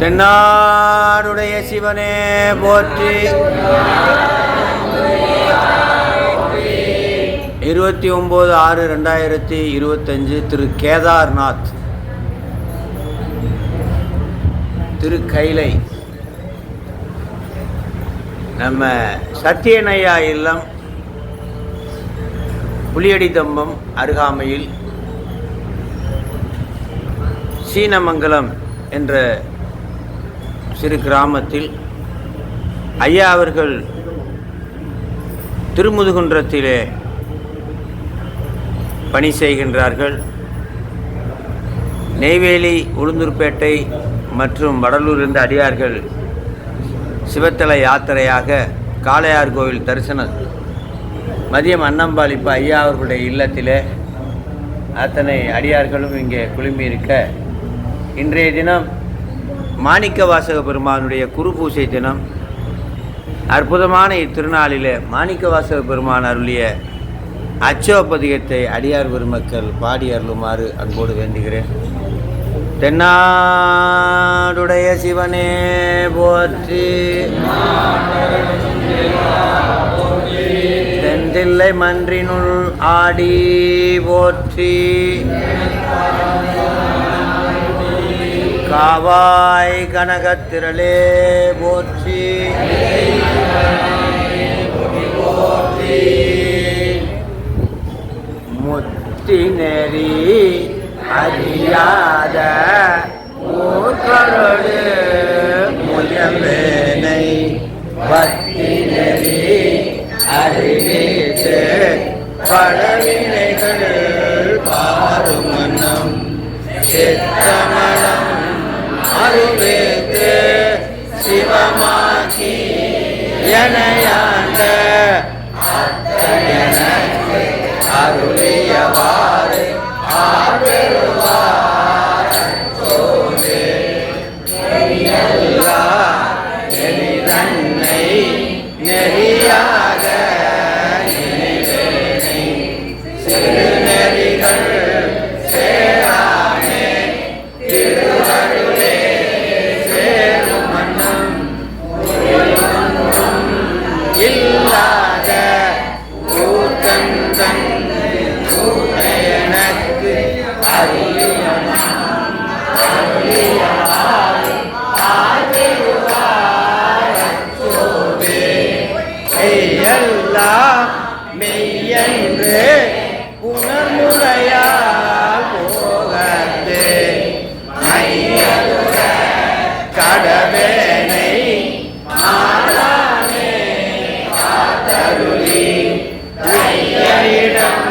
தென்னாடுடைய சிவனே போற்றி. 29/6/2025 திரு கேதார்நாத் திரு கைலை நம்ம சத்தியனையா இல்லம் புலியடி தம்பம் அருகாமையில் சீனமங்கலம் என்ற சிறு கிராமத்தில் ஐயா அவர்கள் திருமுதுகுன்றத்திலே பணி செய்கின்றார்கள். நெய்வேலி, உளுந்தூர்பேட்டை மற்றும் வடலூரிலிருந்து அடியார்கள் சிவத்தல யாத்திரையாக காளையார் கோவில் தரிசனம் மதியம் அன்னம்பாளிப்பு ஐயா அவர்களுடைய இல்லத்திலே அத்தனை அடியார்களும் இங்கே குழுமி இருக்க, இன்றைய தினம் மாணிக்க வாசக பெருமானுடைய குரு பூசை தினம். அற்புதமான இத்திருநாளிலே மாணிக்க வாசக பெருமான் அருளிய அச்சோபதிகத்தை அடியார் பெருமக்கள் பாடி அருளுமாறு அன்போடு வேண்டுகிறேன். தென்னாடுடைய சிவனே போற்றி. தென்தில்லை மன்றினுள் ஆடி போற்றி. காவாய் கனகத்திரளே போற்றி. முத்தி நெறி அறியாத மூர்க்கரோடு முயவேனை பக்தி நெறி அறிவித்து பழவினைகள் பாரும் மன்னம் சித்தமனம் அருவேத்து சிவமாக்கி எனையாண்ட எனக்கு அருளியவாறு ஆறுவார் சோதே எல்லா நெறிதன்னை நெறியாக நினைவேனை சிறு நெறிகள் சேராமே திருவருளே சேரும் மன்னம் இல்லாத கூத்தந்தன் எனக்கு எல்லாம் மெய்யென்று புனர்முறையால் போகத்து மையலுற கடவேனை மாறானே காத்தருளி ஐயிடம்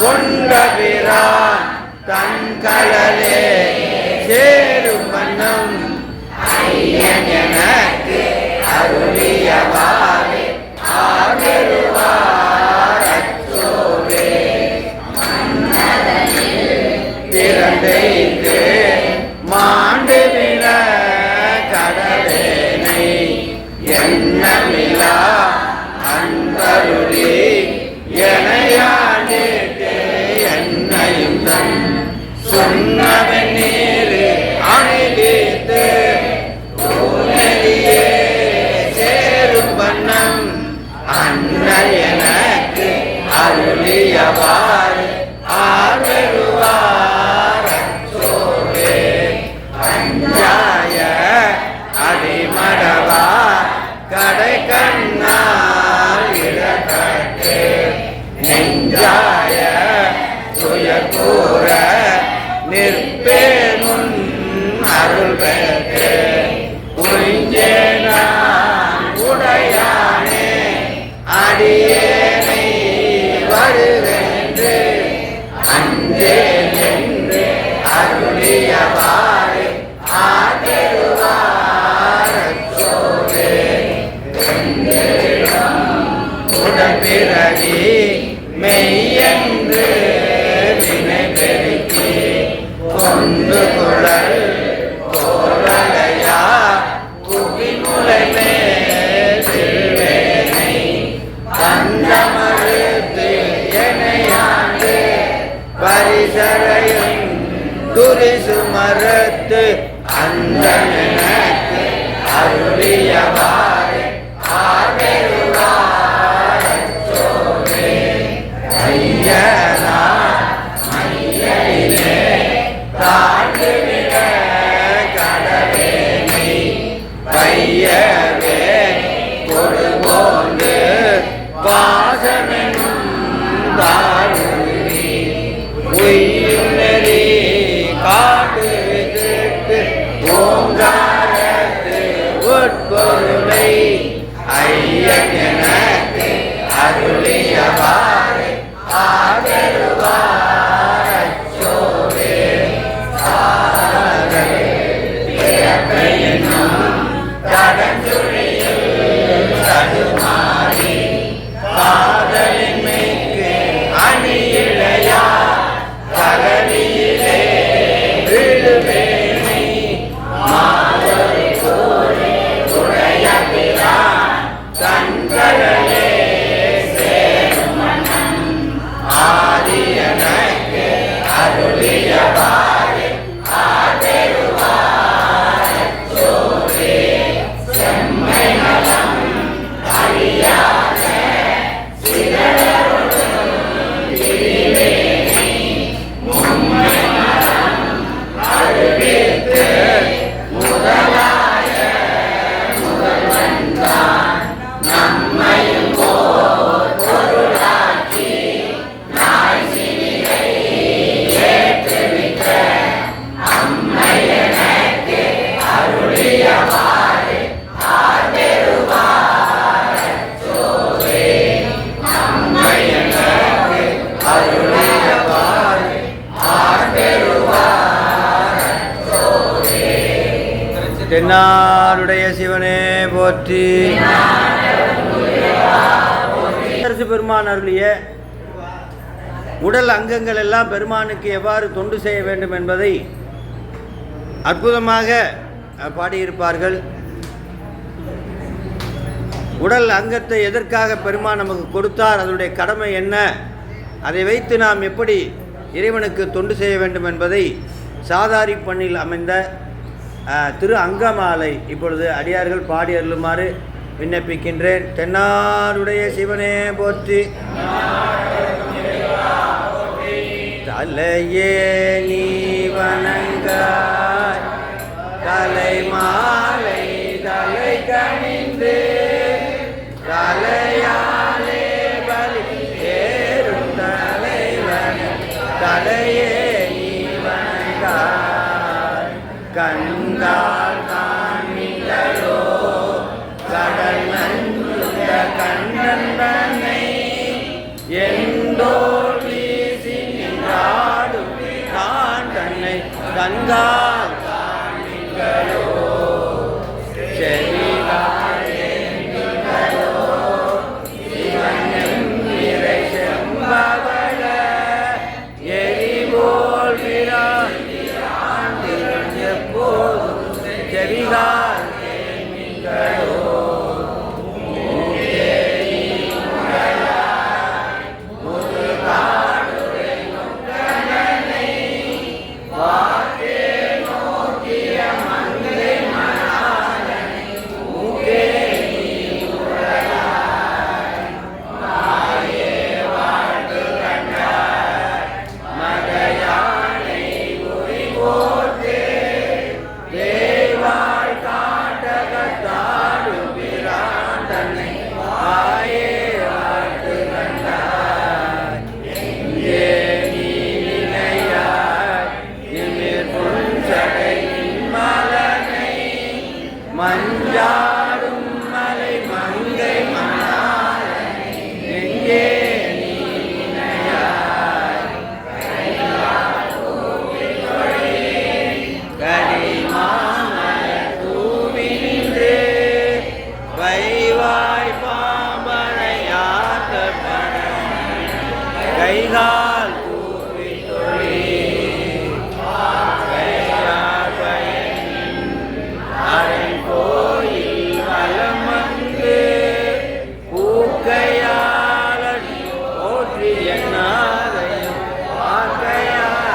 கொண்டபிரான் தன் கலலே சேரும் வண்ணம் ஐயன் எனக்கு அருளியவாறு ஆகிருவார் அச்சோவே பிறந்தைக்கு மாண்டு விளக்க அந்த எனக்கு அருளியவாறு ஆதருவாரச்சோவே ஐயனா மையிலே தாழ்ந்துவிட கடவேனை பையவே கொடுபோந்து பாசமெனும் தாழ்வுரி உய்யும் நெறி காட்டு விட்டு ஓங்காரத்து உட்பொருளை ஐயன் எனக்கு அருளியவாறு ஆதருவாரச்சோவே கடந்துழியில் தடுமாறி காதலின்மைக்கு அணியிழையா கரணியிலே விழுவேனை மாதொரு கூறி உடையபிரான் தன்கடலே சேரும் மன்னன் ஆதி எனக்கு அருளியவாறு ஆதருவாரச்சோவே செம்மை நலம் அறியாத சிதறொடும் திரிவேணி மும்மை நலம் அறிவித்து முதலாய முதல்வன்தான் நம்மையும் ஓர் பொருளாக்கி நாய் சிவிகை ஏற்றுவித்த அம்மை எனக்கு அருளியவாறு ஆதருவாரச்சோவே அம்மை எனக்கு அருளியவாறு ஆதருவாரச்சோவே. தென்னாருடைய சிவனே போற்றி. அரசு பெருமான் அருளிய உடல் அங்கங்கள் எல்லாம் பெருமானுக்கு எவ்வாறு தொண்டு செய்ய வேண்டும் என்பதை அற்புதமாக பாடியிருப்பார்கள். உடல் அங்கத்தை எதற்காக பெருமான் நமக்கு கொடுத்தார், அதனுடைய கடமை என்ன, அதை வைத்து நாம் எப்படி இறைவனுக்கு தொண்டு செய்ய வேண்டும் என்பதை சாதாரி பண்ணில் அமைந்த திரு அங்கமாலை இப்பொழுது அடியார்கள் பாடி அருளுமாறு விண்ணப்பிக்கின்றேன். தென்னாருடைய சிவனே போற்றி. தலையே நீ வணங்காய் தலை மாலை தலை கணிந்து தலையாலே பலி ஏறும் தலைவன் தலையே நீ வணங்காய் கண்கால் காண்மிகளோ கடல் நஞ்சுண்ட கண்ணன் தன்னை எந்தோர் வீசி நின்றாடும் நான் தன்னை கண்கால் காண்மிகளோ செவிகாலோ சிவனும் இறை செம்பவள எரிபோல் விரான் எப்போதும் செவிகால் கேள்விகளோ மஞ்சாடும் மலை மங்கை மணாளனை எங்கே நீ நினையாய் கடிமாமலர் தூவி நின்று வைவாய் பாம்பனையாத்த கைகால் தூவி தொழி கோயில் வலம் வந்து பூக்கையாளன் போற்றி என்னாதையும் பார்க்கையாளன்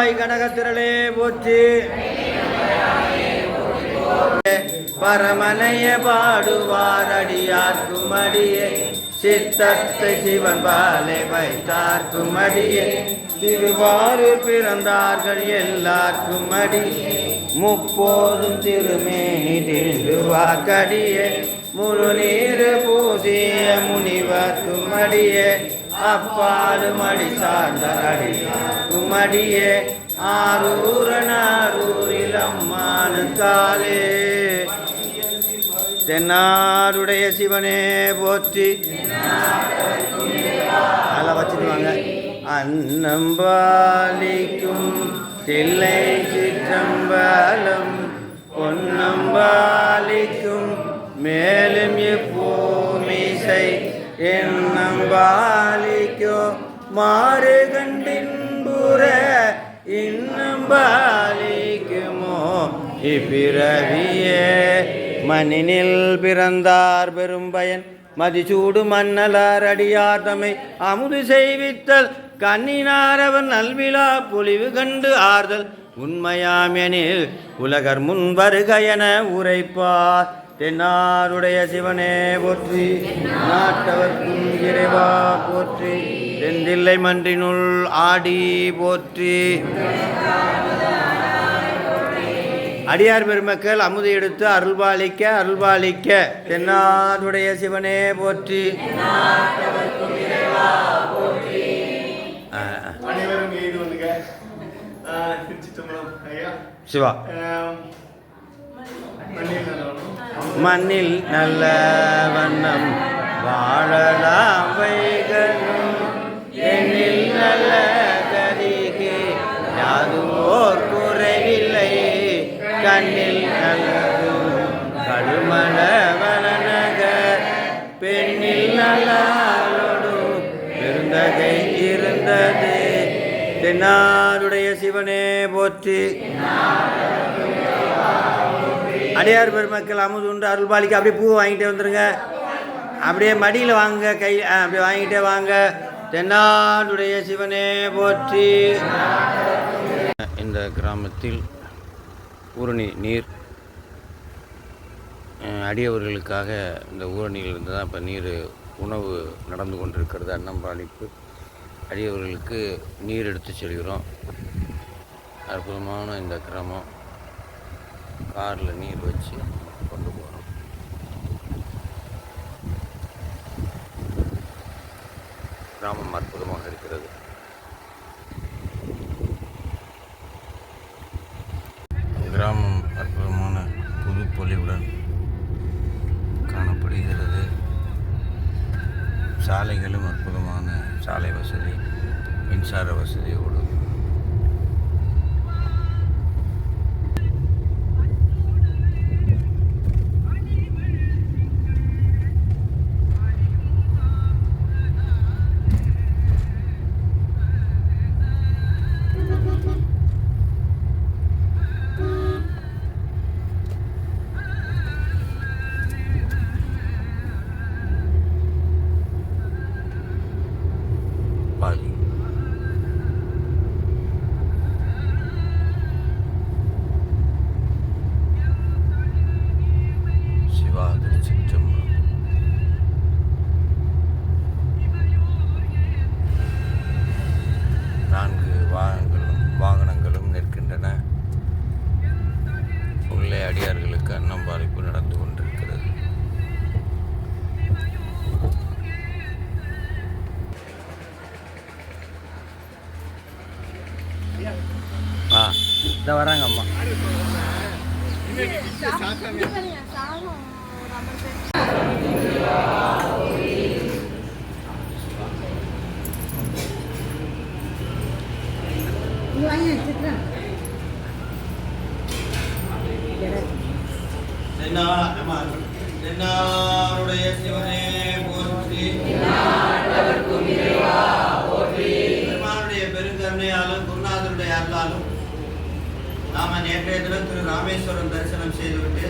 வருவாய் கனகத்திரளே போற்றி. பரமனைய பாடுவார் அடியார்க்கும் அடியே சித்தத்தை சிவன் பாலை வைத்தார்க்கும் அடியே திருவாரூர் பிறந்தார்கள் எல்லாருக்கும் அடி முப்போதும் திருமேனி திருவாக்கடியே முழு நீர் பூசிய முனிவர்க்கும் அடியே அப்பாலும் அடி சார்ந்த அடியார்க்கும் அடியே ஆரூரனாரூரில் அம்மானுக்காலே. தென்னாருடைய சிவனே போற்றி. அதெல்லாம் வச்சுருவாங்க. அன்னம்பாலிக்கும் தில்லை சிற்றம்பலம் பொன்னம்பாலிக்கும் மேலும் எப்பூமிசை என்னம்பாலிக்கோ மாறு கண்டின்புற இன்னம்பாலிக்குமோ இப்பிறவியே. மண்ணினில் பிறந்தார் பெரும்பயன் மதிசூடு மன்னலார் அடியார் தம்மை அமுது செய்வித்தல் கண்ணினாரவன் நல்விழா பொலிவு கண்டு ஆறுதல் உண்மையாமெனில் உலகர் முன் வருக என உரைப்பார். தென்னாருடைய சிவனே போற்றி. நாட்டவர்க்கும் இறைவா போற்றி. தெந்தில்லை மன்றினுள் ஆடி போற்றி. அடியார் பெருமக்கள் அமுது எடுத்து அருள்பாலிக்க அருள்பாலிக்க தென்னாருடைய சிவனே போற்றி. சிவா. மண்ணில் நல்ல வண்ணம் வாழலாம் வைகனும் எண்ணில் நல்ல கதிக்கு யாதுவோர் குறைவில்லை கண்ணில் நல்லதும் கடுமல வளநகர் பெண்ணில் நல்லாளோடும் பெருந்தகை இருந்தது. தென்னாருடைய சிவனே போற்றி. அடியார் பெருமக்கள் அமுது உண்டு அருள்பாலிக்கு. அப்படியே பூ வாங்கிட்டே வந்துடுங்க. அப்படியே மடியில் வாங்க, கை அப்படியே வாங்கிட்டே வாங்க. தென்னாடுடைய சிவனே போற்றி. இந்த கிராமத்தில் ஊரணி நீர் அடியவர்களுக்காக இந்த ஊரணியிலிருந்து தான் இப்போ நீர் உணவு நடந்து கொண்டிருக்கிறது. அன்னம்பாளிப்பு அடியவர்களுக்கு நீர் எடுத்து செல்கிறோம். அற்புதமான இந்த கிராமம். காரில் நீர் வச்சு கொண்டு போகிறோம். கிராமம் அற்புதமாக இருக்கிறது. கிராமம் அற்புதமான புதுப்பொலிவுடன் காணப்படுகிறது. சாலைகளும் அற்புதமான சாலை வசதி, மின்சார வசதியோடு வாகனங்களும் நிற்கின்றன. உள்ளே அடியார்களுக்கு அன்னம்பாளிப்பு நடந்து கொண்டிருக்கிறது. இதை வராங்க அம்மா. தென்னாருடைய சிவனே போற்றி. பெருமானுடைய பெருங்கருணையாலும் குருநாதருடைய அருளாலும் நாம நேற்றைய தினம் திரு ராமேஸ்வரம் தரிசனம் செய்துவிட்டு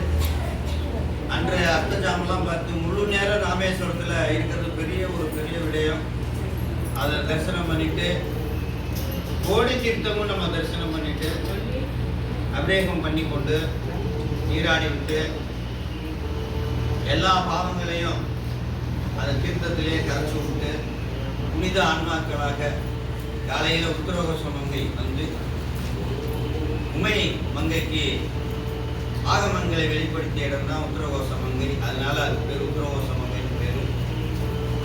அன்றைய அர்த்தஜாமெல்லாம் பார்த்து முழு நேரம் ராமேஸ்வரத்தில் இருக்கிறது பெரிய விடயம். அதை தரிசனம் பண்ணிட்டு கோடி தீர்த்தமும் நம்ம தரிசனம் பண்ணிட்டு அபிஷேகம் பண்ணி கொண்டு நீராடி விட்டு எல்லா பாவங்களையும் அந்த தீர்த்தத்திலேயே கரைச்சி விட்டு புனித ஆன்மாக்களாக காலையில் உத்தரகோச மங்கை வந்து உமை மங்கைக்கு ஆகமங்களை வெளிப்படுத்திய இடம் தான் உத்தரகோச மங்கை. அதனால அது பேர் உத்தரகோச மங்கைன்னு பேர்.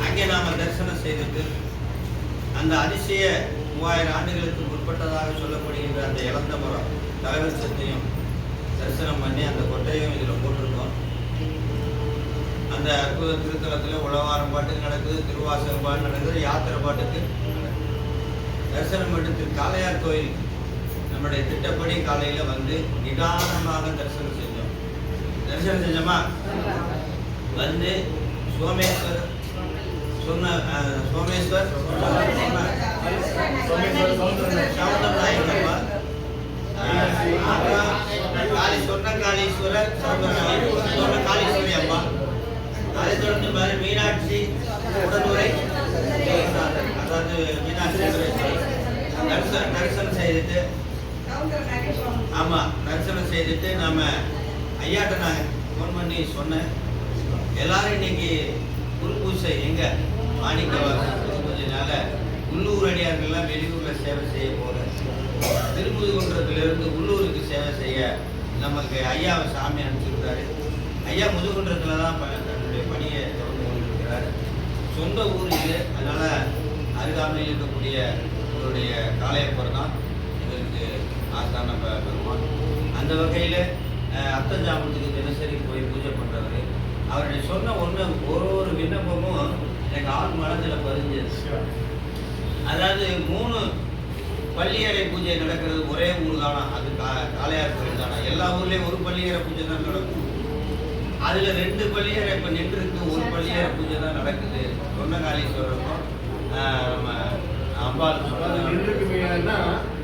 அங்கே நாம் தரிசனம் செய்துட்டு அந்த அதிசய 3000 ஆண்டுகளுக்கு முற்பட்டதாக சொல்லப்படுகின்ற அந்த இழந்த மரம் தலைவரிசத்தையும் தரிசனம் பண்ணி அந்த கொட்டையும் இதில் போட்டிருக்கோம். அந்த அற்புத திருத்தலத்தில் உழவாரம் பாட்டுக்கு நடக்குது, திருவாசக பாட்டு நடக்குது, யாத்திரை பாட்டுக்கு தரிசனம் பண்ணிட்டு காளையார் கோயில் நம்முடைய திட்டப்படி காலையில் வந்து நிதானமாக தரிசனம் செஞ்சோமா வந்து சோமேஸ்வர் சொன்ன சோமேஸ்வர் சவுந்தரநாயகம்மா காளீஸ்வரர் சொன்ன காளீஸ்வரி அம்மா, அதை தொடர்ந்து மாதிரி மீனாட்சி உடனுரை அதாவது மீனாட்சி தரிசனம் செய்துட்டு தரிசனம் செய்துட்டு நம்ம ஐயாட்ட நான் ஃபோன் பண்ணி சொன்னேன், எல்லாரும் இன்னைக்கு குரு பூசை எங்க மாணிக்கவாசல் குரு பூஜைனால உள்ளூர் அடியார்கள்லாம் வெளியூரில் சேவை செய்ய போகிறேன். திருமுதுகுன்றத்திலிருந்து உள்ளூருக்கு சேவை செய்ய நமக்கு ஐயாவை சாமி அனுப்பிச்சிருக்காரு. ஐயா முதுகுன்றத்தில் தான் தன்னுடைய பணியை தொடர்ந்து கொண்டிருக்கிறார். சொந்த ஊர் இது, அதனால் அருகாமையில் இருக்கக்கூடிய அவருடைய காளையப்பர் தான் எங்களுக்கு ஆஸ்தான பெருமான். அந்த வகையில் அர்த்தஜாமத்துக்கு தினசரி போய் பூஜை பண்ணுறவர். அவருடைய சொன்ன ஒரு விண்ணப்பமும் எனக்கு ஆள் மனதில் பதிஞ்சது. அதாவது 3 பள்ளியறை பூஜை நடக்கிறது ஒரே ஊர் தானா, அது காளையார் கோயில் தானா. எல்லா ஊர்லேயும் ஒரு பள்ளியறை பூஜை தான் நடக்கும். அதில் 2 பள்ளியறை இப்போ நின்றுருக்கு, ஒரு பள்ளியறை பூஜை தான் நடக்குது. சொன்னகாலீஸ்வரருக்கும் நம்ம அம்பாள்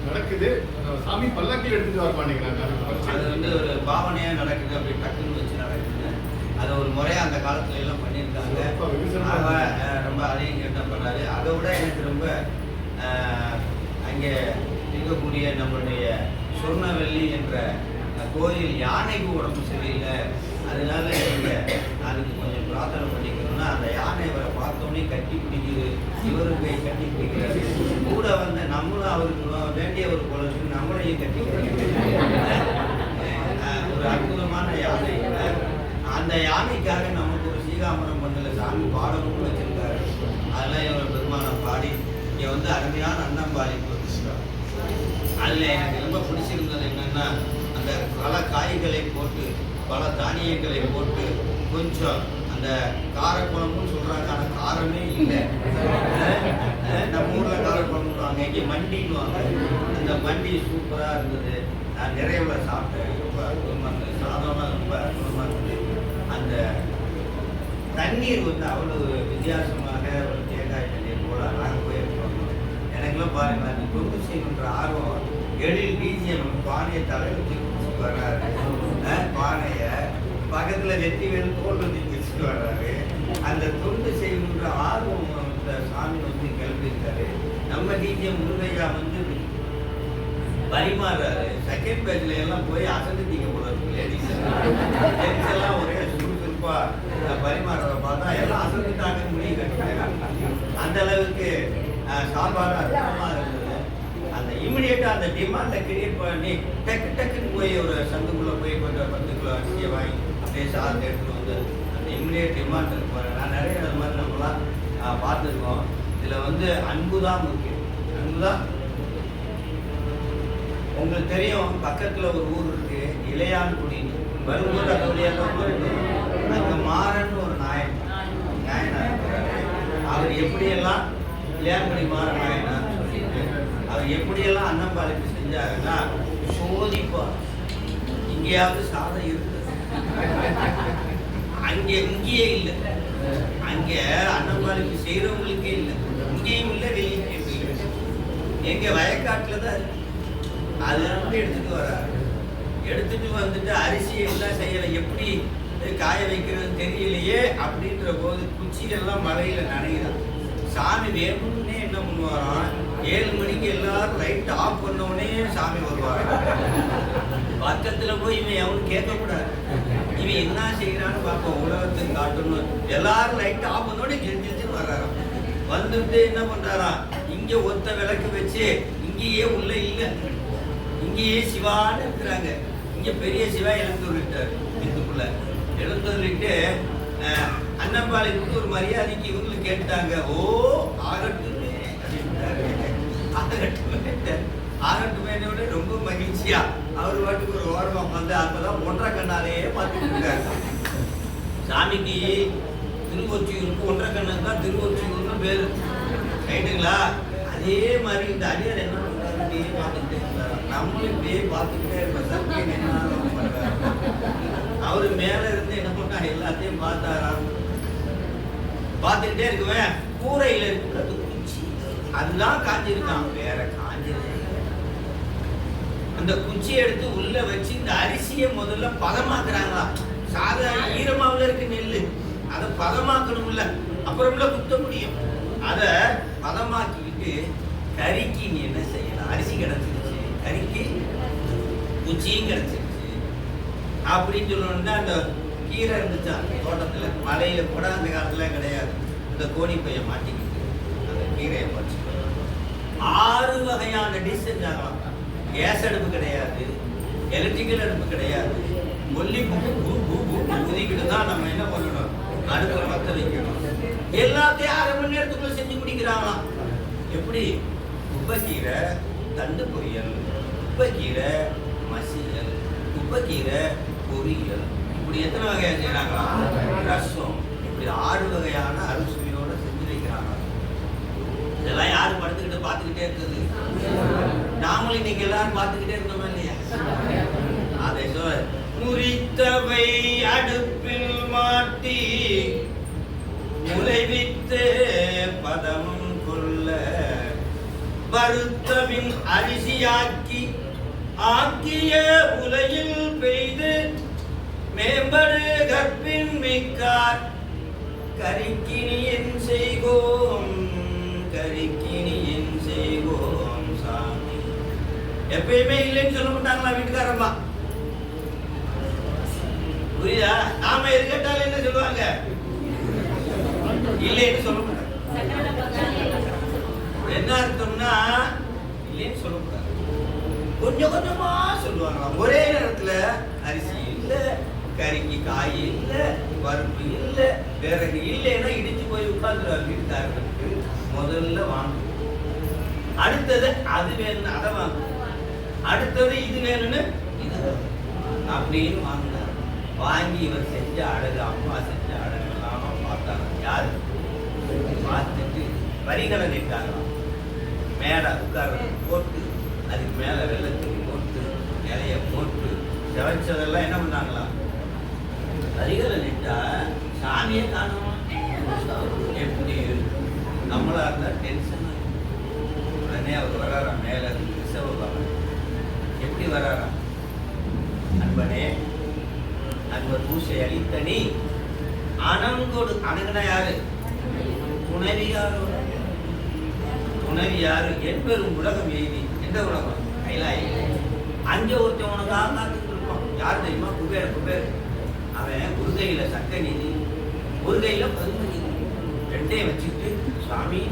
நடக்குது. சாமி பல்லக்கில் எடுத்துட்டு வர மாட்டேங்கிறாங்க. அது வந்து ஒரு பாவனையாக நடக்குது, அப்படி டக்குன்னு வச்சு நடக்குது. அதை ஒரு முறையாக அந்த காலத்துல எல்லாம் பண்ணியிருக்காங்க. ரொம்ப அதையும் கேட்ட பண்ணாரு. அதை விட எனக்கு ரொம்ப அங்கே இருக்கக்கூடிய நம்மளுடைய சொர்ணவெள்ளி என்ற கோயில் யானைக்கு உடம்பு சரியில்லை, அதனால நீங்கள் அதுக்கு கொஞ்சம் பிரார்த்தனை பண்ணிக்கணும்னா அந்த யானை இவரை பார்த்தோன்னே கட்டி பிடிக்குது, இவரும் போய் கட்டி பிடிக்கிறாரு. கூட வந்த நம்மளும் அவருக்கு வேண்டியவர் போல இருக்கு, நம்மளையும் கட்டி ஒரு அற்புதமான யானை. அந்த யானைக்காக நமக்கு ஒரு சீகாமரம் பண்ணல சாமி பாடமும் வச்சிருக்காரு. அதெல்லாம் இவர் பெருமானம் பாடி இங்கே வந்து அருமையான அன்னம்பாளிப்பு. அதில் எனக்கு ரொம்ப பிடிச்சிருந்தது என்னன்னா, அந்த பல காய்களை போட்டு பல தானியங்களை போட்டு கொஞ்சம் அந்த காரக்குழம்புன்னு சொல்கிறாங்க, ஆனால் காரமே இல்லை. நம்ம ஊரில் காரக்குழம்புவாங்க, இங்கே மண்டின்னுவாங்க. அந்த மண்டி சூப்பராக இருந்தது. நான் நிறைய சாப்பிட்டேன். ரொம்ப அற்புதமாக இருந்தது. சாதம்லாம் ரொம்ப அற்புதமாக இருந்தது. அந்த தண்ணீர் வந்து அவ்வளவு வித்தியாசமாக ஒரு தேங்காய் தண்ணீர் போல நாங்கள் போய் எடுத்துருவோம். எனக்குலாம் பாருங்கள், அந்த தொண்டு செய்யணுன்ற ஆர்வம் எழில் பிஜிஎம் பானையை தலையில் வச்சுட்டு வர்றாரு. பானையை பக்கத்தில் வெட்டி வேணும் தோல் வச்சு வச்சுட்டு வர்றாரு. அந்த தொண்டு செய்யணுன்ற ஆர்வம் இந்த சாமி வந்து கிளம்பியிருக்காரு. நம்ம டிஜிஎம் முருகையா வந்து பரிமாறுறாரு. செகண்ட் பேஜ்ல எல்லாம் போய் அசந்துட்டீங்க போல இருக்கு. லேடிஸ் எல்லாம் ஒரே சுறுசுறுப்பா பரிமாறத பார்த்தா எல்லாம் அசந்துட்டாங்கன்னு முடிவு கட்டிட்டாங்க. அந்த அளவுக்கு சாப்பாடு அற்புதமாக இருந்தது. அந்த இமிடியேட்டா அந்த டிமாண்டை கிரியேட் பண்ணி டக்குன்னு போய் ஒரு சந்துக்குள்ள போய் கொஞ்சம் 10 கிலோ அரிசியை வாங்கி அப்படியே சாதத்தை எடுத்துட்டு வந்து அந்த இமிடியேட் டிமாண்ட் இருக்கு. நான் நிறைய அது மாதிரி நம்மளாம் பார்த்துருக்கோம். இதில் வந்து அன்பு தான் முக்கியம். அன்பு தான். உங்களுக்கு தெரியும், பக்கத்தில் ஒரு ஊர் இருக்கு இளையான்குடி, வரும்போது அந்த வழியாக போயிடும். அங்கே மாறன் ஒரு நாயனா இருக்கிறாரு. அவர் எப்படியெல்லாம் இளையான்குடி மாற நாயனான்னு சொல்லிட்டு அவர் எப்படியெல்லாம் அன்னம்பாளைக்கு செஞ்சாருன்னா, சோதிப்பார். இங்கேயாவது சாதம் இருக்குது, இங்கேயே இல்லை. அங்கே அன்னம்பாளைக்கு செய்கிறவங்களுக்கே இல்லை, இங்கேயும் இல்லை, வெளியும் இல்லை. எங்கள் வயக்காட்டில் தான் இருக்கு. அது வந்து எடுத்துட்டு வர்றாரு. எடுத்துட்டு வந்துட்டு அரிசியை எல்லாம் செய்யலை, எப்படி காய வைக்கிறது தெரியலையே அப்படின்ற போது குச்சியெல்லாம் மழையில் நனைகிறான். சாமி வேணும்னே என்ன பண்ணுவாராம், 7 மணிக்கு எல்லாரும் லைட் ஆஃப் பண்ண உடனே சாமி வருவாங்க. பக்கத்துல போய் இவன் எவனும் கேட்கக்கூடாது. இவன் என்ன செய்யறான்னு பார்ப்போம், உலகத்துக்கு காட்டணும். எல்லாரும் லைட் ஆஃப் பண்ண உடனே ஜெயிச்சு வர்றாராம். வந்துட்டு என்ன பண்றாராம், இங்க ஒத்த விளக்கு வச்சு இங்கேயே உள்ள இல்ல, இங்கேயே சிவான்னு இருக்கிறாங்க. இங்க பெரிய சிவா எழுந்துள்ளிட்டார். இதுக்குள்ள எழுந்துள்ளிட்டு அன்னப்பாலை கொடுத்து ஒரு மரியாதைக்கு இவங்களுக்கு கேட்டாங்க. ஓ ஆகட்டுமே அப்படின்ட்டாரு. ஆகட்டுமே ரொம்ப மகிழ்ச்சியா அவர் வாட்டுக்கு ஒரு ஓரமா வந்து அப்பதான் ஒன்றரை கண்ணாலேயே பார்த்துட்டு இருக்காங்க. சாமிக்கு திருவொற்றியூருக்கு ஒன்றரை கண்ணன் தான் திருவொற்றியூர்னு பேரு, ரைட்டுங்களா? அதே மாதிரி இந்த அடியார் என்ன பண்றாரு, இப்படியே பார்த்துக்கிட்டே இருந்தாரு. நம்மளும் இப்படியே பார்த்துக்கிட்டே இருப்போம். சத்தியம் என்ன பண்றாரு, அவரு மேல இருந்து என்ன பண்ணா எல்லாத்தையும் பார்த்தாராம். பார்த்துக்கிட்டே இருக்குவேன். கூரையில இருக்கிறது குச்சி, அதுதான் காஞ்சிருக்கான், வேற காஞ்சிருக்க. அந்த குச்சி எடுத்து உள்ள வச்சு இந்த அரிசியை முதல்ல பதமாக்குறாங்களா. சாதாரண ஈரமாவுல இருக்கு நெல்லு, அதை பதமாக்கணும்ல, அப்புறம்ல குத்த முடியும். அதை பதமாக்கிக்கிட்டு கறிக்கு நீ என்ன செய்யலாம், அரிசி கிடைச்சிருச்சு, கறிக்கு குச்சியும் கிடைச்சிருச்சு அப்படின்னு சொல்லணும்னா அந்த கீரை இருந்துச்சான் தோட்டத்துல, மலையில கூட அந்த காலத்துல கிடையாது. இந்த கோணி பைய மாட்டிக்கிட்டு அந்த கீரையை பறிச்சு 6 வகையான டிஷ் செஞ்சாங்களாம். கேஸ் அடுப்பு கிடையாது, எலக்ட்ரிக்கல் அடுப்பு கிடையாது, மொல்லி ஊதிக்கிட்டு தான் நம்ம என்ன பண்ணணும், அடுப்பை பற்ற வைக்கணும். எல்லாத்தையும் 1/2 மணி நேரத்துக்குள்ள செஞ்சு முடிக்கிறாங்களாம். எப்படி? குப்பைக்கீரை தண்டு பொரியல், குப்பைக்கீரை மசியல், குப்பைக்கீரை பொரியல், இப்படி எத்தனை வகையா செய்யறாங்களா, ரசம், இப்படி 6 வகையான அறுசுவையோட செஞ்சு வைக்கிறாங்க. இதெல்லாம் யாரு படுத்துக்கிட்டு பார்த்துக்கிட்டே இருக்குது? நாமளும் இன்னைக்கு எல்லாரும் பார்த்துக்கிட்டே இருந்தோமா இல்லையா? அதை சொல்ல, முறித்தவை அடுப்பில் மாட்டி முளைவித்து பதம் கொள்ள வருத்தவின் அரிசியாக்கி ஆக்கிய உலையில் பெய்து மேம்படு கற்பின் மிக்கார் கரிக்கினியின் செய்கோம், கரிக்கினியின் செய்கோம் சாமி. எப்பயுமே இல்லைன்னு சொல்ல மாட்டாங்களா வீட்டுக்காரம்மா? புரியுதா? நாம எது கேட்டாலும் என்ன சொல்லுவாங்க, இல்லைன்னு சொல்ல மாட்டாங்க. என்ன அர்த்தம்னா இல்லைன்னு சொல்லக்கூடாது, கொஞ்சம் கொஞ்சமா சொல்லுவாங்க. ஒரே நேரத்துல அரிசி இல்ல, கறிக்கு காய் இல்ல, பருப்பு இல்ல, விறகு இல்லைன்னா இடிச்சு போய் உட்கார்ந்துருவாங்க வீட்டுக்காரர்களுக்கு. முதல்ல வாங்க, அடுத்தது அது வேணும்னு அதை வாங்க, அடுத்தது இது வேணும்னு இது அப்படின்னு வாங்கினார். வாங்கி இவர் செஞ்ச அழகு, அம்மா செஞ்ச அழகெல்லாம் பார்த்தாங்க. யாரு பார்த்துட்டு வரிகளை நிட்டாங்களாம். மேடை உட்கார போட்டு அதுக்கு மேல வெள்ளத்துக்கு போட்டு இலைய போட்டு செவச்சதெல்லாம் என்ன பண்ணாங்களாம், வரிகளை நிட்டா சாமியை காணுமா? எப்படி நம்மளா இருந்தா டென்ஷன். உடனே அவர் வராராம், மேல இருந்து ரிசர்வ் எப்படி வராராம், அன்பனே அன்பர் பூசை அளித்தனி அனங்கொடு. அணுகுனா யாரு? துணைவி யாரு? துணைவி யாரு? என்பெரும் உலகம் எய்தி. எந்த உலகம்? கைலாயி. அங்கே ஒருத்தன் உனக்காக காத்துட்டு இருப்பான். யார் தெரியுமா? குபேர். குபேர் அவன் ஒரு கையில சக்க நிதி, ஒரு கையில பதும நிதி, ரெண்டையும் வச்சுட்டு, சுவாமி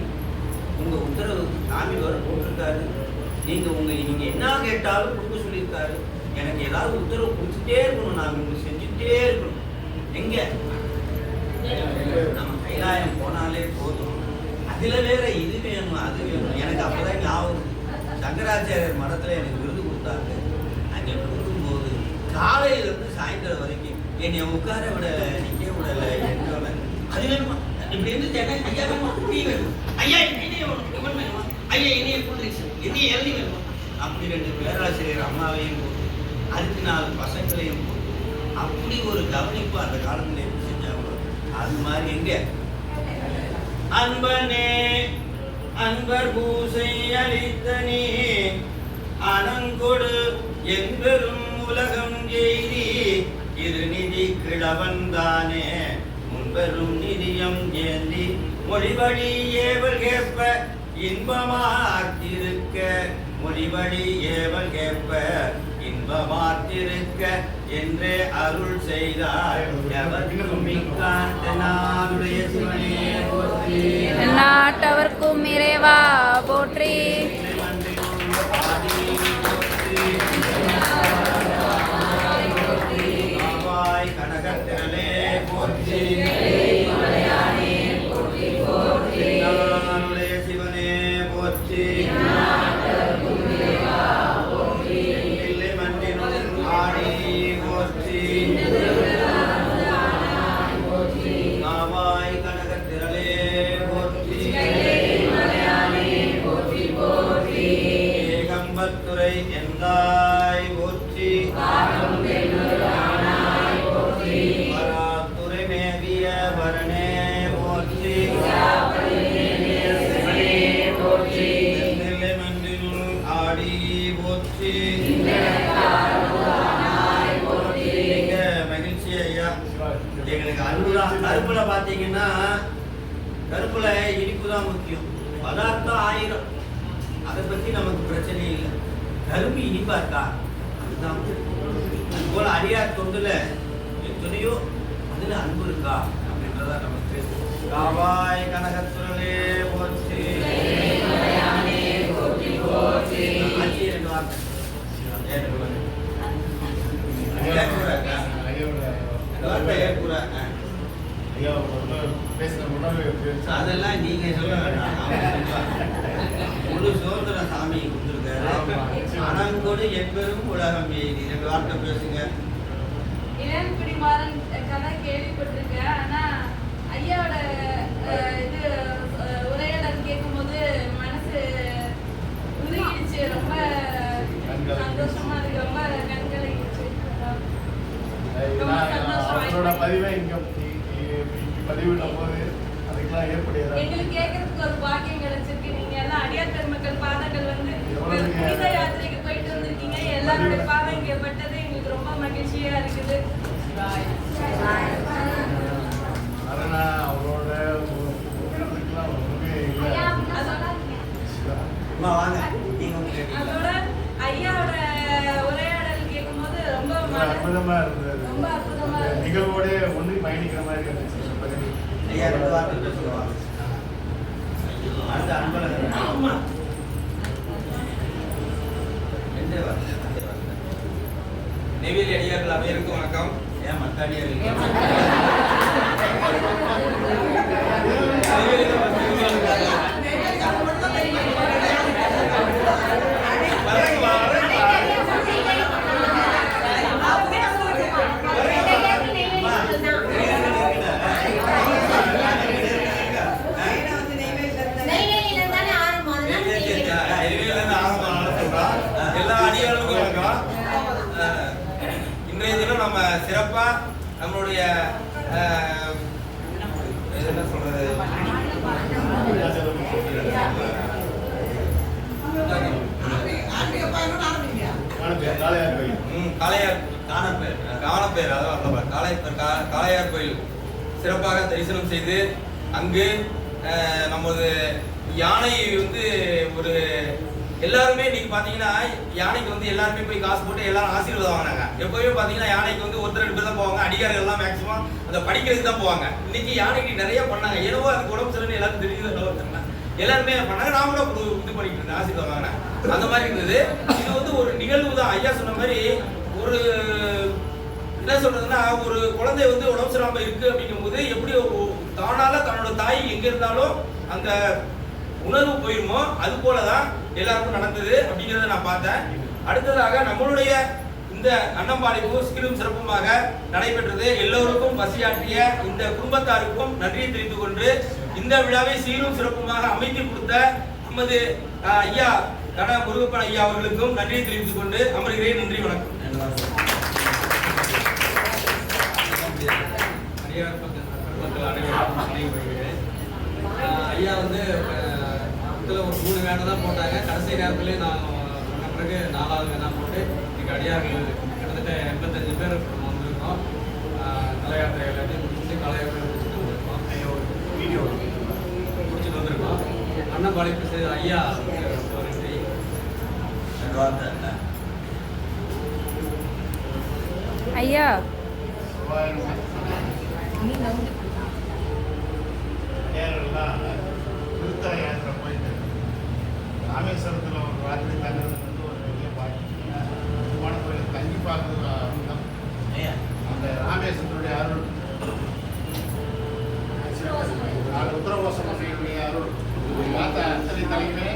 உங்க உத்தரவு சாமி வர போட்டிருக்காரு, நீங்க என்ன கேட்டாலும் கொடுக்க சொல்லியிருக்காரு, எனக்கு ஏதாவது உத்தரவு கொடுத்துட்டே இருக்கணும், நான் உங்களுக்கு செஞ்சுட்டே இருக்கணும். எங்க நம்ம கைலாயம் போனாலே போதும், அதுல வேற இது வேணும் அது வேணும். எனக்கு அப்பதான் ஞாபகம், சங்கராச்சாரியர் மடத்துல எனக்கு விருது கொடுத்தாங்க. அங்கே கொடுக்கும்போது காலையில இருந்து சாயந்தரம் வரைக்கும் என்னை உட்கார விடல, நிக்க விடல, என்னோட அது வேணுமா இப்படி இருந்து ஐயா வேணுமா, டீ வேணுமா, ஐயா இணைய வேணும், இவன் வேணுமா, ஐயா இணைய கூல்ட்ரிங்க்ஸ், இணைய எழுதி வேணுமா, அப்படி 2 பேராசிரியர் அம்மாவையும் போட்டு, அதுக்கு 4 பசங்களையும் போட்டு, அப்படி ஒரு கவனிப்பு அந்த காலத்துல எப்படி செஞ்சாங்க. அது மாதிரி எங்க அன்பனே அன்பர் பூசை அளித்தனே அனங்கொடு என்பெரும் உலகம் எய்தி இருநிதி கிழவன் தானே முன்பெரும் நிதியம் ஏந்தி மொழிவழி ஏவல் கேட்ப இன்பமாத்திருக்க மொழிவழி ஏவல் கேட்ப இன்பமாத்திருக்க என்றே அருள் செய்தார் எவர்க்கும் மிக்காண்டனாருடைய சிவனே போற்றி. நாட்டவர்க்கும் இறைவா போற்றி. கனகத்திரளே போற்றி. சிவனே போற்றி. மன்றினும் ஆடி போற்றி. நாவாய் கனகத்திரளே போற்றி. ஏகம்பத்துரை எந்தாய் போற்றி. வராத்துரை மேவிய வரணே போற்றி. நெல்லை மன்றினுள் ஆடி போற்றி. நீங்க மகிழ்ச்சி ஐயா. எங்களுக்கு அன்புதான். கருப்புல பாத்தீங்கன்னா கருப்புல இனிப்பு தான் முக்கியம். பதார்த்தம் 1000, அதை பத்தி நமக்கு பிரச்சனையே இல்லை. கரும்பு இனிப்பா இருக்கா அதுதான். அது போல அடியார் தொண்டுல எத்தனையோ அதுல அன்பு இருக்கா அப்படின்றதா நமக்கு. காவாய் கனகத்துரலே போற்றி. ஆட்சி 2 வார்த்தை. அதெல்லாம் நீங்க சொல்ல வேண்டாம். முழு சுதந்திர சாமி கொடுத்துருக்காரு. அனங்கொடு எப்பெரும் உலகம் எய்தி. 2 வார்த்தை பேசுங்க. இளம்பிடி மாறன் கதை கேள்விப்பட்டிருக்கேன். ஆனா ஐயாவோட இது உரையாடல் கேட்கும்போது மனசு உருகிடுச்சு. ரொம்ப சந்தோஷமா இருக்கு. ரொம்ப கண்கலங்கிடுச்சு. அவரோட பதிவை இங்க பதிவிட்ட போது அதுக்கெல்லாம் ஏற்படுகிறது. எங்களுக்கு கேட்கறதுக்கு ஒரு பாக்கியம் கிடைச்சிருக்கு. நீங்க எல்லாம் அடியார் பெருமக்கள் பாதங்கள் வந்து புனித யாத்திரைக்கு போயிட்டு வந்திருக்கீங்க. எல்லாருடைய பாதம் இங்க பட்டது எங்களுக்கு ரொம்ப மகிழ்ச்சியா இருக்குது. அவரோட அதோட ஐயாவோட உரையாடல் கேட்கும்போது ரொம்ப அற்புதமா இருந்தது. ரொம்ப அற்புதமா இருந்தது. நிகழ்வோட ஒண்ணு பயணிக்கிற மாதிரி இருந்துச்சு. நெய்வேலி அடியார்கள் அனைவருக்கும் வணக்கம். ஏன் மற்ற அடியார்கள் இன்றைய தினம் நம்ம சிறப்பா நம்மளுடைய என்ன சொல்றது காளையார் கோயில் சிறப்பாக தரிசனம் செய்து அங்கு நமது யானை வந்து ஒரு எல்லாருமே இன்னைக்கு பாத்தீங்கன்னா யானைக்கு வந்து எல்லாருமே போய் காசு போட்டு எல்லாரும் ஆசீர்வாதம் வாங்கினாங்க. எப்பவுமே பாத்தீங்கன்னா யானைக்கு வந்து 1-2 பேர் தான் போவாங்க. அடிகாரர்கள் எல்லாம் மேக்சிமம் அந்த படிக்கிறதுக்கு தான் போவாங்க. இன்னைக்கு யானைக்கு நிறைய பண்ணாங்க. ஏனோ அதுக்கு உடம்பு சரியில்லை எல்லாரும் தெரியுது. எல்லாருமே பண்ணாங்க. நான் கூட இது பண்ணிட்டு இருந்தேன், ஆசீர்வாதம் வாங்கினேன். அந்த மாதிரி இருந்தது. இது வந்து ஒரு நிகழ்வு தான். ஐயா சொன்ன மாதிரி ஒரு என்ன சொல்றதுன்னா ஒரு குழந்தை வந்து உடம்பு சரியில்லாம இருக்கு அப்படிங்கும் போது எப்படி தானால தன்னோட தாய் எங்க இருந்தாலும் அந்த உணர்வு போயிருமோ அது போலதான் எல்லாருக்கும் நடந்தது அப்படிங்கிறத நான் பார்த்தேன். அடுத்ததாக நம்மளுடைய இந்த அன்னம்பாடிப்பு சீரும் சிறப்புமாக நடைபெற்றது. எல்லோருக்கும் பசியாற்றிய இந்த குடும்பத்தாருக்கும் நன்றியை தெரிவித்துக் கொண்டு இந்த விழாவை சீரும் சிறப்புமாக அமைத்து கொடுத்த நமது ஐயா கட முருகப்பன் ஐயா அவர்களுக்கும் நன்றியை தெரிவித்துக் கொண்டு அமர்கிறேன். நன்றி, வணக்கம். ஐயா வந்து ஒரு 3 வேனை தான் போட்டாங்க. கடைசி நேரத்திலே நான் சொன்ன பிறகு 4வது வேனா போட்டு இன்னைக்கு அடியார்கள் கிட்டத்தட்ட 85 பேர் வந்திருக்கோம். தலையாத்திரை எல்லாத்தையும் முடிச்சுட்டு கலையாத்திரை முடிச்சுட்டு வந்திருக்கோம். வீடியோ முடிச்சுட்டு வந்திருக்கோம். அன்னபாளிப்பு செய்த ஐயா ரொம்ப நன்றி. ஐயா நேரெல்லாம் திருத்தல யாத்திரை போயிட்டு ராமேஸ்வரத்தில் ஒரு ராத்திரி தங்குறது வந்து ஒரு பெரிய பாக்கியம். திருமண கோயில் தங்கி பார்க்கறது அர்த்தம். அந்த ராமேஸ்வரத்துடைய அருள், உத்தரகோசனுடைய அருள் பார்த்த அத்தனை தலையுமே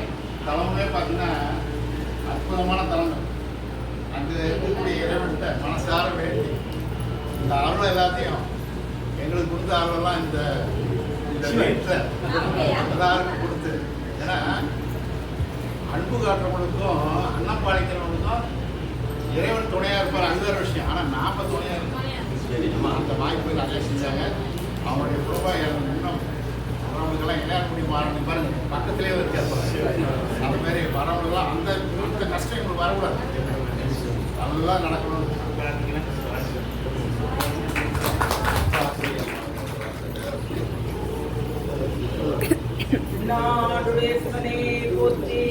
தலமுமே பார்த்தீங்கன்னா அற்புதமான தலங்கள். அங்கே இருக்கக்கூடிய இறைவன்கிட்ட மனசார வேண்டி இந்த அருள் எல்லாத்தையும் எங்களுக்கு கொடுத்த அருளெல்லாம் இந்த வீட்டில் எல்லாருக்கும் கொடுத்து, ஏன்னா அன்பு காட்டுறவங்களுக்கும் அன்னம் பாலிக்கிறவங்களுக்கும் இறைவன் துணையாக இருப்பார், அது ஒரு விஷயம். ஆனால் நாம துணையாக இருக்கோம். அந்த வாய்ப்பு நிறைய செஞ்சாங்க. அவங்களுடைய குடும்பம் இன்னும் வரவங்களுக்கெல்லாம் எல்லாருக்கூடிய மாறணும் பாருங்க, பக்கத்திலே இருக்காது. அந்த மாதிரி வரவங்களுக்கெல்லாம் அந்த கஷ்டம் எங்களுக்கு வரக்கூடாது, அதெல்லாம் நடக்கணும். நாடுடைய சிவனே போற்றி,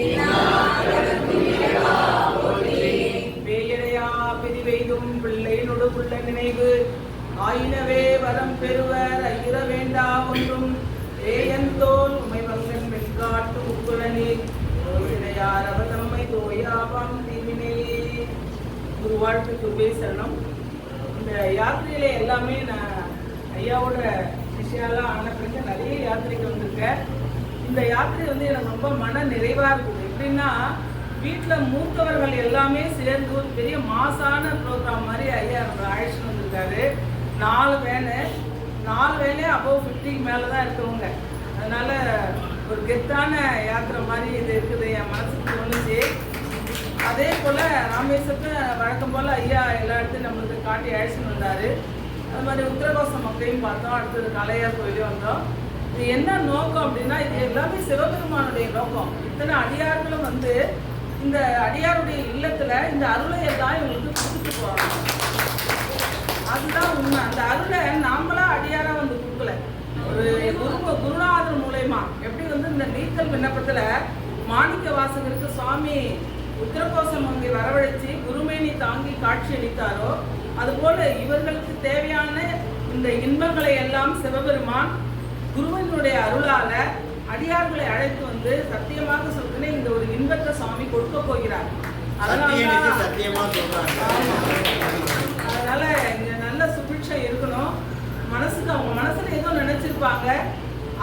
வேயடையா பிரிவெய்தும் பிள்ளை நொடு புள்ள நினைவு ஆயினவே வரம் பெறுவர் ஐயிர வேண்டா ஒன்றும் ஏயந்தோல் உமை வங்கன் வெண்காட்டு முக்குழனே ஓயிடையார் அவர் தம்மை தோயாவாம் தீவினே. குருவாழ்த்து குருவே சரணம். இந்த யாத்திரையில எல்லாமே நான் ஐயாவோட விஷயம்லாம் ஆன பிறகு நிறைய யாத்திரைக்கு வந்திருக்கேன். இந்த யாத்திரை வந்து எனக்கு ரொம்ப மன நிறைவா இருக்குது. எப்படின்னா வீட்டில் மூத்தவர்கள் எல்லாமே சேர்ந்து ஒரு பெரிய மாசான ப்ரோக்ராம் மாதிரி ஐயா அழைச்சிட்டு வந்திருக்காரு. 4 வேனே அபவ் 50 மேலே தான் இருக்கிறவங்க. அதனால ஒரு கெத்தான யாத்திரை மாதிரி இது இருக்குது, என் மனசுக்கு தோணுச்சு. அதே போல் ராமேஸ்வரத்தை வழக்கம் போல் ஐயா எல்லா இடத்தையும் நம்மளுக்கு காட்டி அழைச்சிட்டு வந்தார். அது மாதிரி உத்தரகோசம் மக்களையும் பார்த்தோம், அடுத்தது கலையார் கோயிலையும் வந்தோம். இது என்ன நோக்கம் அப்படின்னா, இது எல்லாமே சிவபெருமானுடைய நோக்கம். இத்தனை அடியார்களும் வந்து இந்த அடியாருடைய இல்லத்துல இந்த அருளை எல்லாம் இவங்களுக்கு கொடுத்துட்டு போறாங்க. அதுதான் உண்மை. அந்த அருளை நாமளா அடியாரா வந்து கொடுக்கல, ஒரு குருநாதர் மூலயமா. எப்படி வந்து இந்த நீத்தல் விண்ணப்பத்துல மாணிக்க வாசகருக்கு சுவாமி உத்தரகோசம் அங்கே வரவழைச்சு குருமேனி தாங்கி காட்சி அளித்தாரோ, அதுபோல இவர்களுக்கு தேவையான இந்த இன்பங்களை எல்லாம் சிவபெருமான் குருவனுடைய அருளால அடியார்களை அழைத்து வந்து சத்தியமாக சொல்றேன் இந்த ஒரு இன்பத்தை சுவாமி கொடுக்க போகிறார். அதனால இங்க நல்ல சுபிட்சை இருக்கணும். மனசுக்கு அவங்க மனசுல ஏதோ நினைச்சிருப்பாங்க,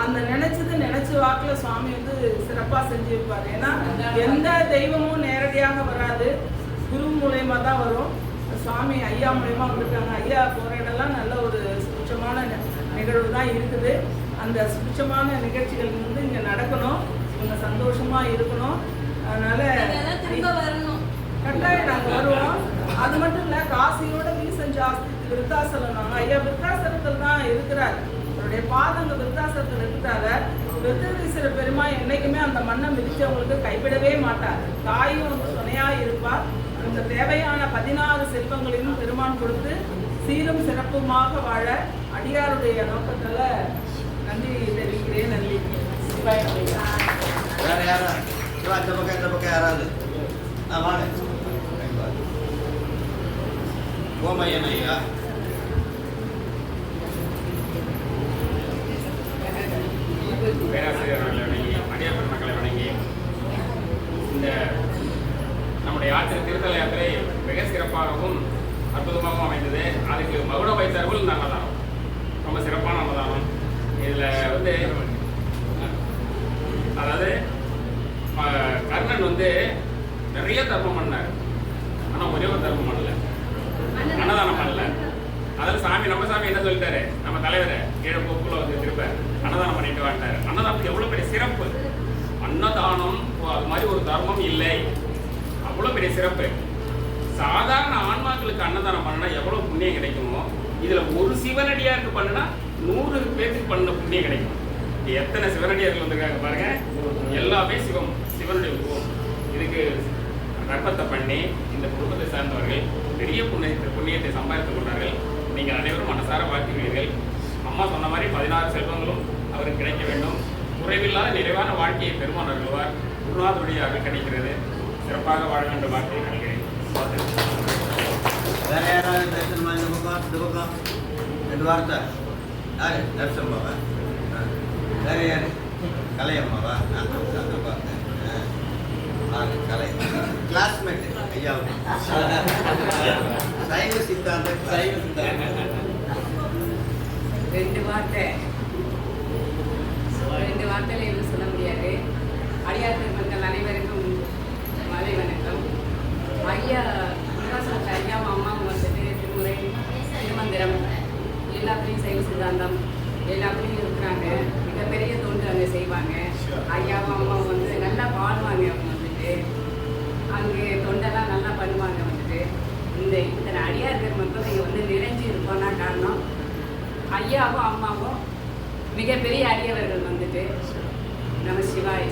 அந்த நினைச்ச வாக்குல சுவாமி வந்து சிறப்பா செஞ்சிருப்பாரு. ஏன்னா எந்த தெய்வமும் நேரடியாக வராது, குரு மூலயமா தான் வரும். சுவாமி ஐயா மூலயமா வந்திருக்காங்க. ஐயா போற இடம்லாம் நல்ல ஒரு சுபிட்சமான நிகழ்வு தான் இருக்குது. அந்த சுபிட்சமான நிகழ்ச்சிகள் வந்து இங்க நடக்கணும், இவங்க சந்தோஷமா இருக்கணும். அதனால கட்டாயம் நாங்கள் வருவோம். அது மட்டும் இல்ல, காசியோட வீசன் ஜாஸ்தி விருத்தாசலம். ஐயா விருத்தாசலத்தில் தான் இருக்கிறார், அவருடைய பாதங்க விருத்தாசலத்தில் இருக்கிறார. விருத்தீஸ்வர பெருமாள் என்னைக்குமே அந்த மண்ணை மிதிச்சவங்களுக்கு கைவிடவே மாட்டார். தாயும் வந்து துணையா இருப்பார். இந்த தேவையான 16 செல்வங்களையும் பெருமான் கொடுத்து சீரும் சிறப்புமாக வாழ அடியாருடைய நோக்கத்துல நன்றி தெரிவிக்கிறேன். நன்றி. வேற யாரா இந்த பக்கம் யாராவது வாங்க. கோமையன் ஐயா, பேராசிரியர்களை வணங்கி, அடியார் பெருமக்களை வணங்கி, இந்த நம்முடைய யாத்திரை திருத்தல யாத்திரை மிக சிறப்பாகவும் அற்புதமாகவும் அமைந்தது. அதுக்கு மகுட வைத்தார்கள் இந்த அன்னதானம் ரொம்ப சிறப்பான அன்னதானம். இதில் வந்து அதாவது கர்ணன் வந்து நிறைய தர்மம் பண்ணார், ஆனால் ஒரே ஒரு தர்மம் பண்ணல, அன்னதானம் பண்ணல. அதாவது சாமி நம்ம சாமி என்ன சொல்லிட்டாரு, நம்ம தலைவரை கீழே பொப்புல வந்து திருப்ப அன்னதானம் பண்ணிட்டு வாட்டாரு. அன்னதானத்துக்கு எவ்வளோ பெரிய சிறப்பு! அன்னதானம் அது மாதிரி ஒரு தர்மம் இல்லை, அவ்வளோ பெரிய சிறப்பு. சாதாரண ஆன்மாக்களுக்கு அன்னதானம் பண்ணினா எவ்வளோ புண்ணியம் கிடைக்குமோ, இதில் ஒரு சிவனடியாருக்கு பண்ணினா 100 பேருக்கு பண்ண புண்ணியம் கிடைக்கும். எத்தனை சிவனடியார்கள் வந்திருக்காங்க பாருங்க, எல்லாமே சிவனுடைய உருவம். இதுக்கு கர்ப்பத்தை பண்ணி இந்த குடும்பத்தை சார்ந்தவர்கள் பெரிய புண்ணியத்தை சம்பாதித்துக் கொண்டார்கள். நீங்கள் அனைவரும் மனசார வாழ்த்துகிறீர்கள். அம்மா சொன்ன மாதிரி 16 செல்வங்களும் அவருக்கு கிடைக்க வேண்டும். குறைவில்லாத நிறைவான வாழ்க்கையை பெருமான் அருள்வார். குருநாதருடைய அருள் கிடைக்கிறது. சிறப்பாக வாழ வேண்டும் வாழ்க்கையை நினைக்கிறேன். வேற யாராவது பேசணுமா? இந்த பக்கம் 2 வார்த்தை. யாரு? நரசம்மாவா? வேற யாரு? கலையம்மாவா? கலை கிளாஸ்மேட் ஐயா. சைவ சித்தாந்தம். 2 வார்த்தையில எதுவும் சொல்ல முடியாது. அடியார் பெருமக்கள் அனைவருக்கும் மாலை வணக்கம். ஐயா முருகாசனத்தில் ஐயாவும் அம்மாவும் வந்துட்டு திருமுறை, திருமந்திரம் எல்லாத்துலேயும் சைவ சித்தாந்தம் எல்லாத்துலேயும் இருக்கிறாங்க. மிகப்பெரிய தொண்டு அங்கே செய்வாங்க. ஐயாவும் அம்மாவும் வந்து நல்லா பாடுவாங்க. அவங்க வந்துட்டு அங்கே தொண்டெல்லாம் நல்லா பண்ணுவாங்க. வந்துட்டு இத்தனை அடியார் பெருமக்கள் இங்கே வந்து நிறைஞ்சு இருக்கோன்னா காரணம் ஐயாவும் அம்மாவும் மிகப்பெரிய அடியவர்கள். வந்துட்டு நம்ம சிவாய்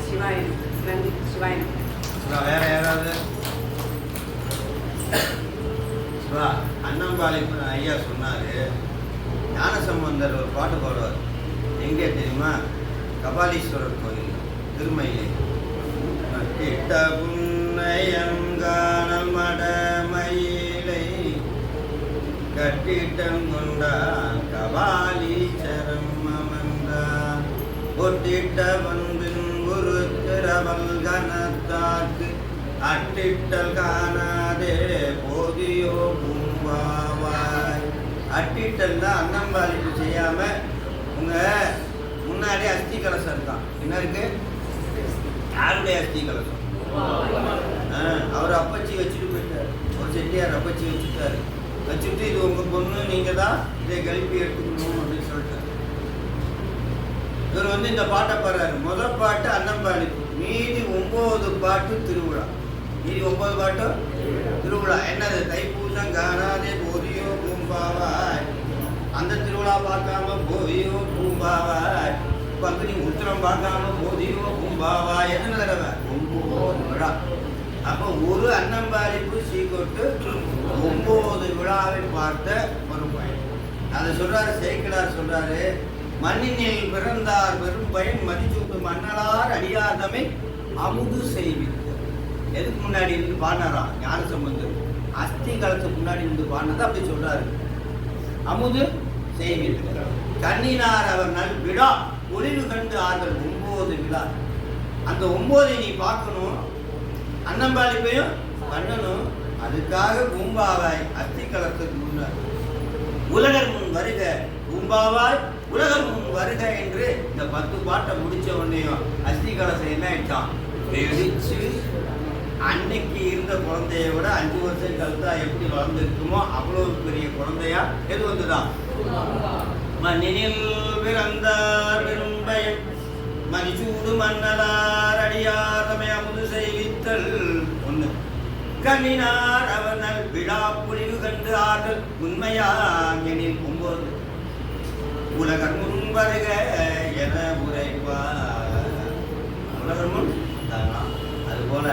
நன்றி. சிவாய் வேற யாராவது? சிவா அண்ணம்பாளையம் ஐயா சொன்னாரு, ஞானசம்பந்தர் ஒரு பாட்டு பாடுவார். எங்கே தெரியுமா? கபாலீஸ்வரர் கோயில் திருமயிலே. கிட்ட புன்னையங்கானல் மடமயிலை கட்டிட்டம் கொண்டான் கபாலீச்சரம் அமர்ந்தான். ஒட்டிட்ட பண்பின் குரு திரவல் கனத்தாக்கு அட்டிட்டல் காணாதே போதியோ பூம்பாவாய். அட்டிட்டல் தான் அன்னம்பாளிப்பு செய்யாம உங்க முன்னாடி அஸ்தி கலசம் இருக்கான். என்ன இருக்கு? யாருடைய அஸ்தி கலசம்? அவர் அப்பச்சி வச்சுட்டு போயிட்டார். ஒரு செட்டியார் அப்பச்சி வச்சுட்டாரு. வச்சுட்டு இது உங்க பொண்ணு, நீங்க தான் இதை கழிப்பி எடுத்துக்கணும் அப்படின்னு சொல்லிட்டாரு. இவர் வந்து இந்த பாட்டை பாடுறாரு. முதல் பாட்டு அன்னம்பாளிப்பு, மீதி 9 பாட்டு திருவிழா. மீதி 9 பாட்டும் திருவிழா. என்னது? தைப்பூசம் காணாதே போதியோ பூம்பாவாய். அந்த திருவிழா பார்க்காம போதியோ பூம்பாவாய். பங்குனி உத்திரம் பார்க்காம போதியோ பூம்பாவாய். எத்தனை தடவை? 9 விழா. அப்போ ஒரு அன்னம்பாளிப்பு சீக்கொட்டு 9 விழாவை பார்த்த ஒரு பயன். அதை சொல்றாரு சேக்கிழார். சொல்றாரு, மண்ணினில் பிறந்தார் பெரும் பயன் மதிச்சூட்டு மன்னலார் அடியாதமை அமுது செய்வித்து. எதுக்கு முன்னாடி இருந்து பாடினாராம் ஞானசம்பந்தர்? அஸ்தி காலத்துக்கு முன்னாடி இருந்து பாடினது அப்படி சொல்றாரு. அமுது செய்வித்து கண்ணினார் அவர் நல் விழா ஒளிவு கண்டு ஆதல் 9 விழா. அந்த 9 நீ பார்க்கணும், அன்னம்பாளிப்பையும் பண்ணணும். அதுக்காக பூம்பாவாய் அஸ்தி காலத்துக்கு முன்னாடி உலகர் முன் வருக பூம்பாவாய் உலகர் முன் வருக என்று இந்த 10 பாட்டை முடிச்ச உடனேயும் அஸ்தி கலசம் என்ன ஆயிட்டான்? வெடிச்சு அன்னைக்கு இருந்த குழந்தைய விட 5 வருஷம் கழித்தா எப்படி வளர்ந்துருக்குமோ அவ்வளவு பெரிய குழந்தையா எது வந்துதான்? மண்ணினில் பிறந்தார் பெரும்பயன் மணிச்சூடு மன்னலார் அடியாதமை அமுது செய்வித்தல். 1. கண்ணினார் அவனல் விழா புலிவு கண்டு ஆடல் உண்மையாம் எனில் 9. உலகர் முன் வருக என உரைப்பார். உலகர் முன் தானா? அதுபோல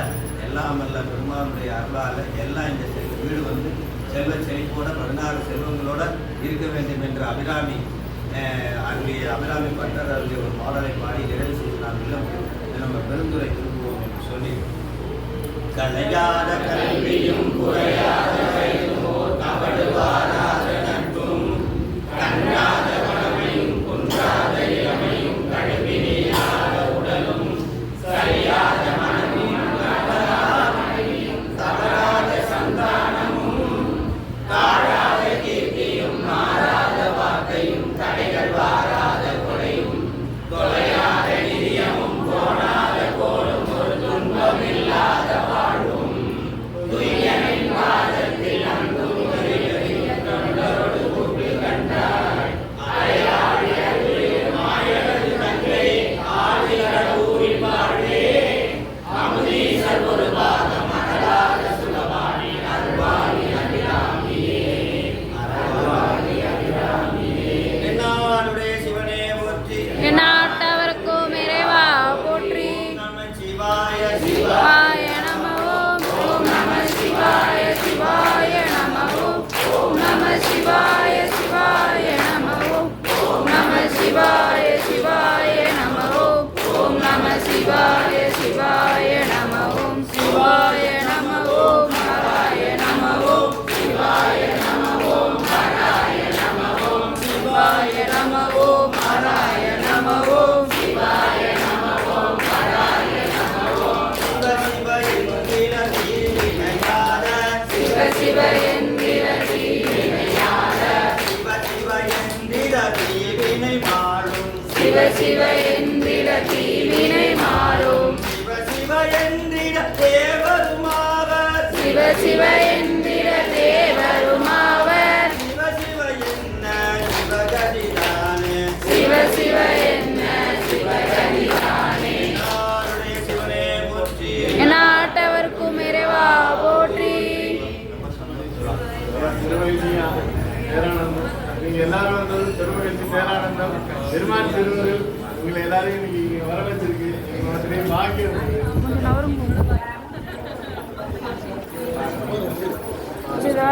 எல்லாம் அல்ல பெருமானுடைய அருளால் எல்லாம் இந்த வீடு வந்து செல்வ செழிப்போட 16 செல்வங்களோட இருக்க வேண்டும் என்ற அபிராமி அபிராமி பட்டர் அவருடைய ஒரு பாடலை பாடி நிறைவு செய்து நாம் இல்லம் நம்ம பெருந்துரை திரும்புவோம் என்று சொல்லி, கலையாத கல்வியும் குறையாத கைதுமோர் கபடுவாராத நட்பும் கண்ணாத வளமையும் குன்றாத இளமையும் கழுவினியாத உடலும் சரியாத மனமும் தவறாத சந்தானமும் தாழாத கீர்த்தியும் மாறாத வார்த்தையும் தடைகள் வாராத கொலையும் தொலையாத நிதியமும் போனாத கோலும் ஒரு துன்பமில்லாத வாழ்வும் துயனின் வாதத்தில் அன்பும் தொண்டரோடு கூட்டு கண்டாய் அரையாடி மாயகது தங்கை ஆதிகடூரில் வாழ்வே அமுதீசர் ஒரு பாகம் அகலாத சுலபாணி அருள்வாணி அபிராமியே. சிவ சிவ என்றிட தீவினை மாறும் சிவ சிவ என்றிட தேவருமாவர் சிவ சிவ என்றிட தேவருமாவர் சிவ சிவ என்ன சிவகதிதானே சிவ சிவ என்ன சிவகதிதானே நாருடைய சிவனே போற்றி நாட்டவர்க்கும் இறைவா போற்றி திருவள்ளியா பேரானந்தம் நீங்க எல்லாரும் வந்தது திருமகிழ்ச்சி பேரானந்தம் பெருமாள் திருவருள் உங்களை எல்லாரையும் நீங்க வர வச்சிருக்கு நீங்க பாக்கியம் புரியுதா?